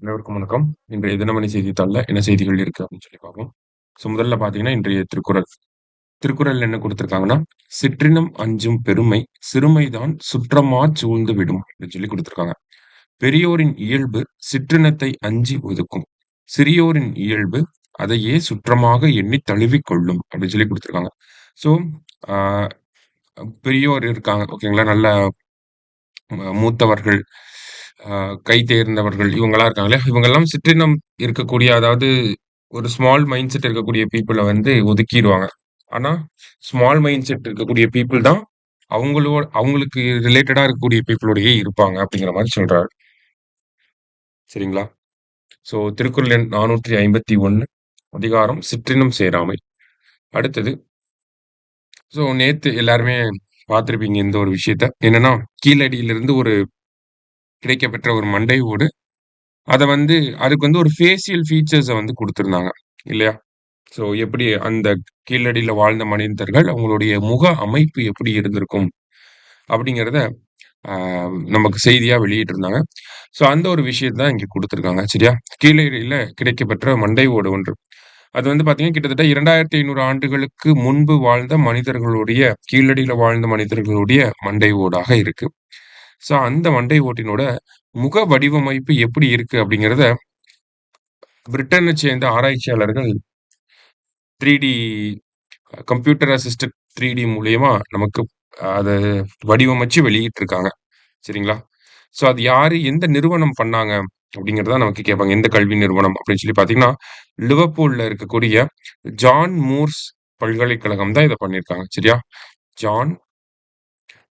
அனைவருக்கும் வணக்கம். இன்றைய தினமணி செய்தித்தாள்ல என்ன செய்திகள் இருக்கு அப்படின்னு சொல்லி பார்ப்போம். முதல்ல பார்த்தீங்கன்னா, இன்றைய திருக்குறள். திருக்குறள்ல என்ன குடுத்திருக்காங்கன்னா, "சிற்றினம் அஞ்சும் பெருமை சிறுமைதான் சுற்றமாச் சூழ்ந்து விடும்" அப்படின்னு சொல்லி குடுத்திருக்காங்க. "பெரியோரின் இயல்பு சிற்றினத்தை அஞ்சி ஒதுக்கும். சிறியோரின் இயல்பு அதையே சுற்றமாக எண்ணித் தழுவிக் கொள்ளும்" அப்படின்னு சொல்லி குடுத்திருக்காங்க. ஸோ, ஆ பெரியோர் இருக்காங்க. ஓகேங்களா? நல்ல மூத்தவர்கள், அ கை தேர்ந்தவர்கள் இவங்கலாம் இருக்காங்க இல்லையா? இவங்கலாம் சிற்றினம் இருக்கக்கூடிய அதாவது ஒரு ஸ்மால் மைண்ட் செட் இருக்கக்கூடிய பீப்பிள வந்து ஒதுக்கிருவாங்க. ஆனா, ஸ்மால் மைண்ட் செட் இருக்கக்கூடிய பீப்பிள் தான் அவங்களுக்கு ரிலேட்டடா இருக்கக்கூடிய பீப்பிளோடயே இருப்பாங்க அப்படிங்கிற மாரி சொல்றாரு. சரிங்களா? திருக்குறள் எண் 451 அதிகாரம் சிற்றினம் சேராமை. அடுத்தது நேத்து எல்லாருமே பார்த்திருப்பீங்க இந்த ஒரு விஷயத்த. என்னன்னா, கீழடியிலிருந்து ஒரு கிடைக்கப்பெற்ற ஒரு மண்டை ஓடு அத வந்து அதுக்கு வந்து ஒரு ஃபேசியல் ஃபீச்சர்ஸ வந்து குடுத்திருந்தாங்க. இல்லையா? எப்படி அந்த கீழடியில வாழ்ந்த மனிதர்கள், அவங்களுடைய முக அமைப்பு எப்படி இருந்திருக்கும்? அப்படிங்கிறத அ நமக்கு செய்தியா வெளியிட்டிருந்தாங்க. அந்த ஒரு விஷயத்த தான் இங்க குடுத்திருக்காங்க. சரியா? கீழடியில கிடைக்கப்பெற்ற மண்டை ஓடு ஒன்று. அது வந்து பார்த்தீங்கன்னா, கிட்டத்தட்ட 2500 ஆண்டுகளுக்கு முன்பு வாழ்ந்த மனிதர்களுடைய கீழடியில வாழ்ந்த மனிதர்களுடைய மண்டை ஓடாக இருக்கு. அந்த மண்டை ஓட்டினோட முக வடிவமைப்பு எப்படி இருக்கு? அப்படிங்கிறத பிரிட்டன சேர்ந்த ஆராய்ச்சியாளர்கள் 3டி கம்ப்யூட்டர் அசிஸ்டட் 3டி மூலியமா நமக்கு அத வடிவமைச்சு வெளியிட்டிருக்காங்க. சரிங்களா? அது யாரு? எந்த நிறுவனம் பண்ணாங்க? அப்படிங்கிறத தான் நமக்கு கேட்பாங்க. எந்த கல்வி நிறுவனம் அப்படின்னு சொல்லி பார்த்தீங்கன்னா, லிவர்பூல்ல இருக்கக்கூடிய ஜான் மூர்ஸ் பல்கலைக்கழகம் தான் இத பண்ணியிருக்காங்க. சரியா? ஜான்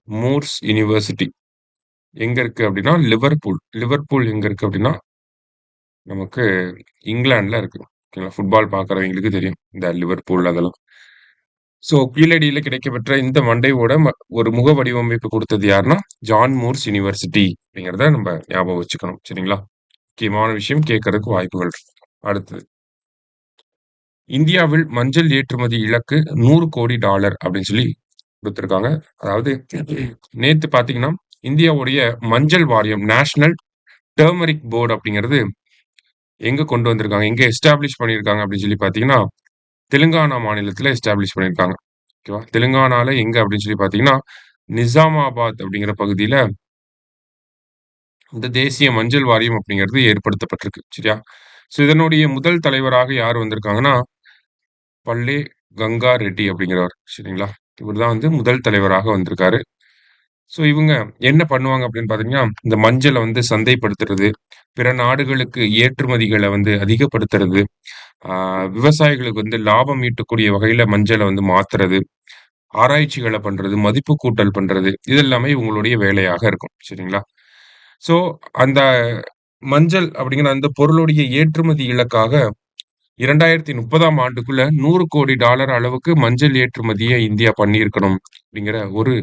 மூர்ஸ் யுனிவர்சிட்டி எங்க இருக்கு அப்படின்னா, லிவர்பூல். லிவர்பூல் எங்க இருக்கு அப்படின்னா, நமக்கு இங்கிலாந்துல இருக்கு. ஓகேங்களா? ஃபுட்பால் பார்க்கிறவங்களுக்கு தெரியும். இந்த லிவர்பூல் அதெல்லாம். கீழடியில கிடைக்கப்பெற்ற இந்த மண்டையோட ஒரு முக வடிவமைப்பு குடுத்தது யாருன்னா, ஜான் மூர்ஸ் யுனிவர்சிட்டி அப்படிங்கிறத நம்ம ஞாபகம் வச்சுக்கணும். சரிங்களா? முக்கியமான விஷயம் கேட்கறதுக்கு வாய்ப்புகள் இருக்கு. அடுத்தது, இந்தியாவில் மஞ்சள் ஏற்றுமதி இலக்கு $100 கோடி அப்படின்னு சொல்லி குடுத்திருக்காங்க. அதாவது நேத்து பார்த்தீங்கன்னா, இந்தியாவுடைய மஞ்சள் வாரியம் நேஷனல் டர்மரிக் போர்ட் அப்படிங்கிறது எங்க கொண்டு வந்திருக்காங்க? எங்க எஸ்டாப்ளிஷ் பண்ணியிருக்காங்க அப்படின்னு சொல்லி பார்த்தீங்கன்னா, தெலுங்கானா மாநிலத்தில எஸ்டாப்ளிஷ் பண்ணியிருக்காங்க. ஓகேவா? தெலுங்கானால எங்க அப்படின்னு சொல்லி பார்த்தீங்கன்னா, நிசாமாபாத் அப்படிங்கிற பகுதியில இந்த தேசிய மஞ்சள் வாரியம் அப்படிங்கிறது ஏற்படுத்தப்பட்டிருக்கு. சரியா? இதனுடைய முதல் தலைவராக யார் வந்திருக்காங்கன்னா, பல்லே கங்கா ரெட்டி அப்படிங்கிறவர். சரிங்களா? இவர் தான் வந்து முதல் தலைவராக வந்திருக்காரு. இவங்க என்ன பண்ணுவாங்க அப்படின்னு பார்த்தீங்கன்னா, இந்த மஞ்சள வந்து சந்தைப்படுத்துறது, பிற நாடுகளுக்கு ஏற்றுமதிகள வந்து அதிகப்படுத்துறது, ஆ விவசாயிகளுக்கு வந்து லாபம் ஈட்டக்கூடிய வகையில மஞ்சள வந்து மாத்துறது, ஆராய்ச்சிகள பண்றது, மதிப்பு கூட்டல் பண்றது, இது எல்லாமே இவங்களுடைய வேலையாக இருக்கும். சரிங்களா? ஸோ, அந்த மஞ்சள் அப்படிங்கிற அந்த பொருளுடைய ஏற்றுமதி இலக்காக 2030ஆம் ஆண்டுக்குள்ள $100 கோடி அளவுக்கு மஞ்சள் ஏற்றுமதிய இந்தியா பண்ணியிருக்கணும் அப்படிங்கிற ஒரு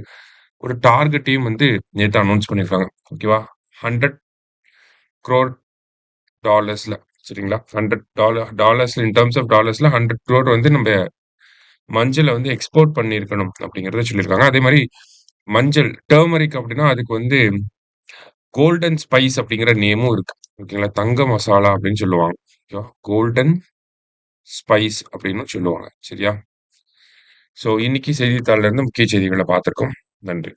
ஒரு டார்கெட்டையும் வந்து நேத்து அனவுன்ஸ் பண்ணியிருக்காங்க. ஓகேவா? 100 crore டாலர்ஸ்ல சரிங்களா? $100 இன் டெர்ம்ஸ் ஆஃப் டாலர்ஸ்ல 100 crore வந்து நம்ப மஞ்சள வந்து எக்ஸ்போர்ட் பண்ணியிருக்கணும் அப்படிங்கிறத சொல்லியிருக்காங்க. அதே மாரி மஞ்சள் டர்மரிக் அப்படின்னா அதுக்கு வந்து கோல்டன் ஸ்பைஸ் அப்படிங்கிற நேமும் இருக்கு. ஓகேங்களா? தங்க மசாலா அப்படின்னு சொல்லுவாங்க. ஓகேவா? கோல்டன் ஸ்பைஸ் அப்படின்னு சொல்லுவாங்க. சரியா? இன்னைக்கு செய்தித்தாள்ல இருந்து முக்கிய செய்திகள பார்த்திருக்கோம். நன்றி.